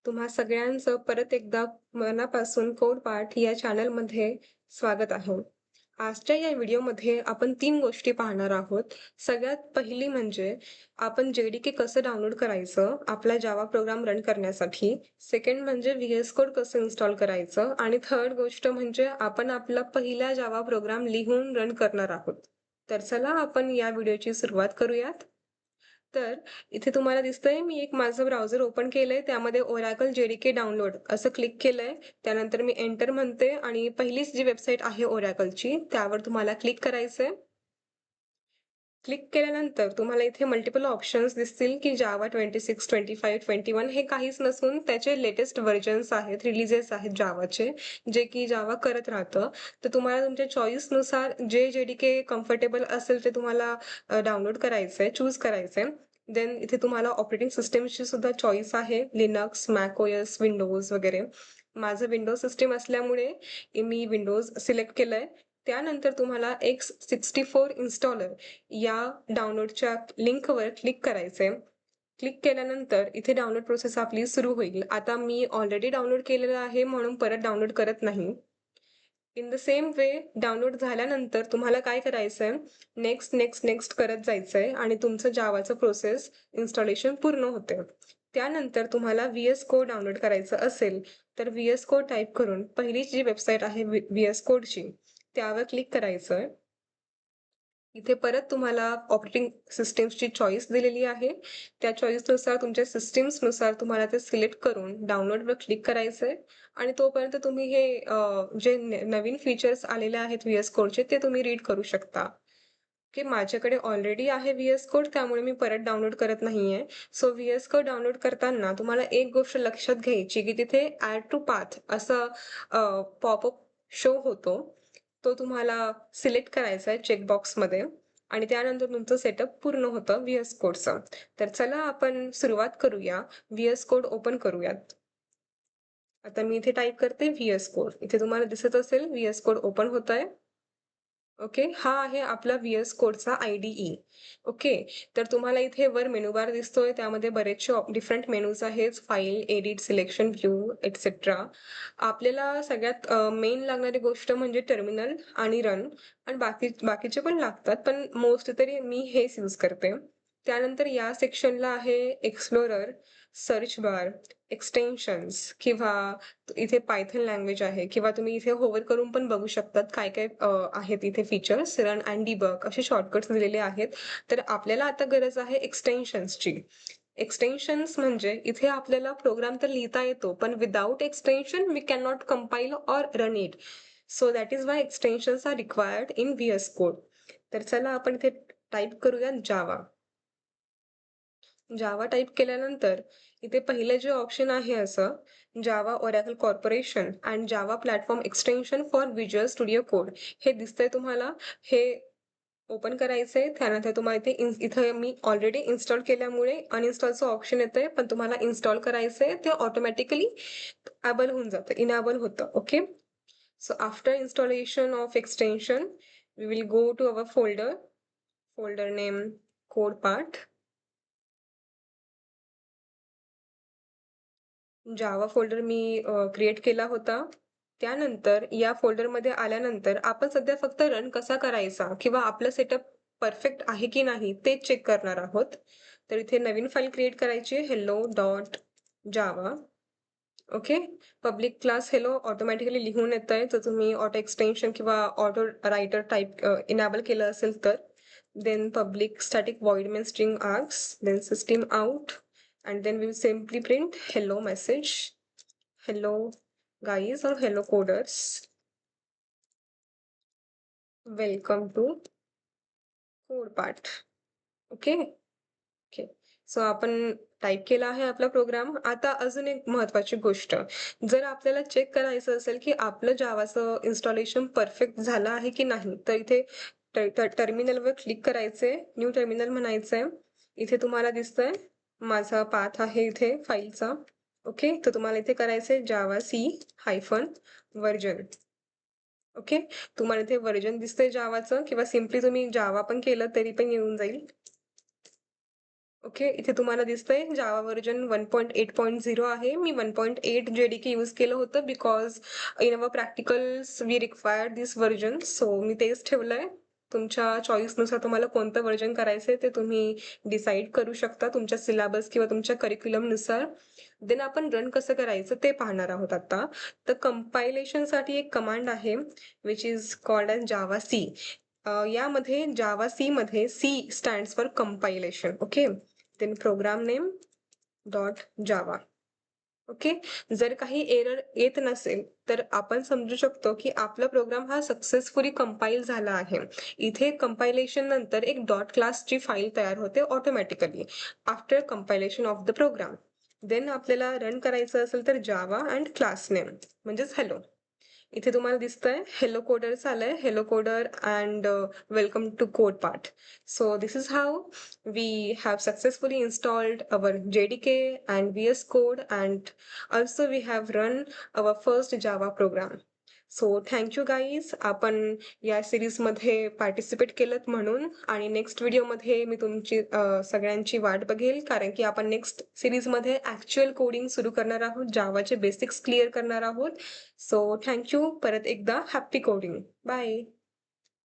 तुम्हा सगळ्यांचं परत एकदा मनापासून कोड पाठ या चॅनलमध्ये स्वागत आहे. आजच्या या व्हिडिओमध्ये आपण 3 गोष्टी पाहणार आहोत. सगळ्यात पहिली म्हणजे आपण जे कसं डाउनलोड करायचं आपला जावा प्रोग्राम रन करण्यासाठी. सेकंड म्हणजे व्ही-एस कोड कसं इन्स्टॉल करायचं आणि थर्ड गोष्ट म्हणजे आपण आपला पहिला जावा प्रोग्राम लिहून रन करणार आहोत. तर चला आपण या व्हिडिओची सुरुवात करूयात. तर इथे तुम्हाला दिसतंय मी एक माझं ब्राउझर ओपन केलंय. त्यामध्ये Oracle JDK डाउनलोड असं क्लिक केलंय. त्यानंतर मी एंटर म्हणते आणि पहिलीच जी वेबसाईट आहे Oracleची त्यावर तुम्हाला क्लिक करायचंय. क्लिक केल्यानंतर तुम्हाला इथे मल्टिपल ऑप्शन्स दिसतील की जावा 26, 25, 21 हे काहीच नसून त्याचे लेटेस्ट व्हर्जन्स आहेत, रिलीजेस आहेत जावाचे, जे की जावा करत राहतं. तर तुम्हाला तुमच्या चॉईसनुसार जे JDK कम्फर्टेबल असेल ते तुम्हाला डाउनलोड करायचंय, चूज करायचंय. देन इथे तुम्हाला ऑपरेटिंग सिस्टमची सुद्धा चॉईस आहे. लिनक्स, macOS, विंडोज वगैरे. माझं विंडोज सिस्टम असल्यामुळे मी विंडोज सिलेक्ट केलंय. त्यानंतर तुम्हाला X64 इन्स्टॉलर या डाउनलोडच्या लिंकवर क्लिक करायचंय. क्लिक केल्यानंतर इथे डाउनलोड प्रोसेस आपली सुरू होईल. आता मी ऑलरेडी डाउनलोड केलेलं आहे म्हणून परत डाउनलोड करत नाही. In the same way download झाल्यानंतर तुम्हाला काय करायचंय, नेक्स्ट, नेक्स्ट, नेक्स्ट करत जायचंय आणि तुमचं जावाचं प्रोसेस इन्स्टॉलेशन पूर्ण होते. त्यानंतर तुम्हाला व्ही-एस कोड डाउनलोड करायचं असेल, तर व्ही-एस कोड टाइप करून पहिली जी वेबसाईट आहे व्ही-एस कोडची, त्यावर क्लिक करायचंय. इथे परत तुम्हाला ऑपरेटिंग सिस्टम्सची चॉईस दिलेली आहे. त्या चॉईसनुसार तुमच्या सिस्टम्सनुसार तुम्हाला ते सिलेक्ट करून डाउनलोडवर क्लिक करायचंय आणि तोपर्यंत तुम्ही हे जे नवीन फीचर्स आलेले आहेत व्ही-एस कोडचे ते तुम्ही रीड करू शकता. की माझ्याकडे ऑलरेडी आहे व्ही-एस कोड त्यामुळे मी परत डाउनलोड करत नाहीये. सो व्ही-एस कोड डाउनलोड करताना तुम्हाला एक गोष्ट लक्षात घ्यायची की तिथे ॲड टू पाथ असा पॉपअप शो होतो. तो तुम्हाला सिलेक्ट करायचा आहे चेकबॉक्समध्ये आणि त्यानंतर तुमचं सेटअप पूर्ण होतं व्ही-एस कोडचं. तर चला आपण सुरुवात करूया. व्ही-एस कोड ओपन करूयात. आता मी इथे टाइप करते व्ही-एस कोड. इथे तुम्हाला दिसत असेल व्ही-एस कोड ओपन होतंय. ओके. हा आहे आपला व्ही-एस कोडचा IDE. ओके. तर तुम्हाला इथे वर मेनू बार दिसतोय. त्यामध्ये बरेचसे डिफरंट मेनूज आहेत. File, edit, selection, view etcetera. आपल्याला सगळ्यात मेन लागणारी गोष्ट म्हणजे टर्मिनल आणि रन आणि बाकीचे पण लागतात. पण मोस्ट तरी मी हेच यूज करते. त्यानंतर या सेक्शनला आहे एक्सप्लोरर, सर्च बार, एक्सटेन्शन्स किंवा इथे पायथन लँग्वेज आहे किंवा तुम्ही इथे होवर करून पण बघू शकतात काय-काय आहेत इथे फीचर्स रन एंड डिबग असे शॉर्टकट्स दिलेले आहेत. तर आपल्याला आता गरज आहे एक्सटेन्शन्सची. एक्सटेन्शन्स म्हणजे इथे आपल्याला प्रोग्राम तर लिहिता येतो, पण without extension we can not compile or run it. So that is why extensions are required in VS code. तर चला आपण इथे टाइप करूया जावा. जावा टाइप केल्यानंतर इथे पहिलं जे ऑप्शन आहे असं Java Oracle corporation and Java platform extension for visual studio code हे दिसतंय तुम्हाला. हे ओपन करायचंय. त्यानंतर तुम्हाला इथे इथं मी ऑलरेडी इन्स्टॉल केल्यामुळे अनइन्स्टॉलचं ऑप्शन येतंय, पण तुम्हाला इन्स्टॉल करायचंय ते ऑटोमॅटिकली एबल होऊन जातं, इनेबल होतं. Okay. So after installation of extension we will go to our folder. Folder name code part. Java folder मी क्रिएट केला होता. त्यानंतर या फोल्डरमध्ये आल्यानंतर आपण सध्या फक्त रन कसा करायचा किंवा आपलं सेटअप परफेक्ट आहे की नाही ते चेक करणार आहोत. तर इथे नवीन फाईल क्रिएट करायची आहे hello.java. Okay. Public class hello automatically लिहून येतंय. तर तुम्ही ऑटो एक्सटेन्शन किंवा ऑटो रायटर टाइप इनेबल केलं असेल तर. Then public static void main string args, then system out, and then we will simply print hello message. Hello guys or hello coders. Welcome to code part. Okay. Okay. So आपण type केला आहे आपला programme. आता अजून एक महत्त्वाची गोष्ट. जर आपल्याला चेक करायचं असेल, की आपलं जावाचं इन्स्टॉलेशन परफेक्ट झालं आहे की नाही, तर इथे टर्मिनलवर क्लिक करायचंय. न्यू टर्मिनल म्हणायचंय. इथे तुम्हाला दिसतंय माझा पाथ आहे इथे फाईलचा. ओके. तर तुम्हाला इथे करायचंय जावा सी हायफन व्हर्जन. ओके. तुम्हाला इथे व्हर्जन दिसतंय जावाचं किंवा सिम्पली तुम्ही जावा पण केलं तरी पण येऊन जाईल. ओके. इथे तुम्हाला दिसतंय जावा व्हर्जन 1.8.0 आहे. मी 1.8 JDK यूज केलं होतं because in our practicals we required this version. So मी तेच ठेवलंय. तुमच्या चॉईसनुसार तुम्हाला कोणतं व्हर्जन करायचंय ते तुम्ही डिसाईड करू शकता तुमच्या सिलेबस किंवा तुमच्या करिक्युलमनुसार. देन आपण रन कसं करायचं ते पाहणार आहोत आता. तर कंपायलेशनसाठी एक कमांड आहे which is called as Java C. यामध्ये जावा सी मध्ये C stands for compilation. Okay. Then program name dot Java. Okay. जर काही एरर येत नसेल तर आपण समजू शकतो की आपला प्रोग्राम हा सक्सेसफुली कंपाईल झाला आहे. इथे कंपायलेशन नंतर एक डॉट क्लासची फाईल तयार होते automatically after compilation of the program. Then आपल्याला रन करायचं असेल तर जावा अँड क्लास नेम म्हणजेच हॅलो. इथे तुम्हाला दिसतंय हेलो कोडर आलंय. Hello coder and welcome to code part. So this is how we have successfully installed our JDK and VS Code, and also we have run our first Java program. So thank guys. आपण या सिरीजमध्ये participate केलं म्हणून. आणि next व्हिडिओमध्ये मी तुमची सगळ्यांची वाट बघेल कारण की आपण नेक्स्ट सिरीजमध्ये ॲक्च्युअल कोडिंग सुरू करणार आहोत. जावाचे बेसिक्स क्लिअर करणार आहोत. सो थँक परत एकदा हॅप्पी कोडिंग. बाय.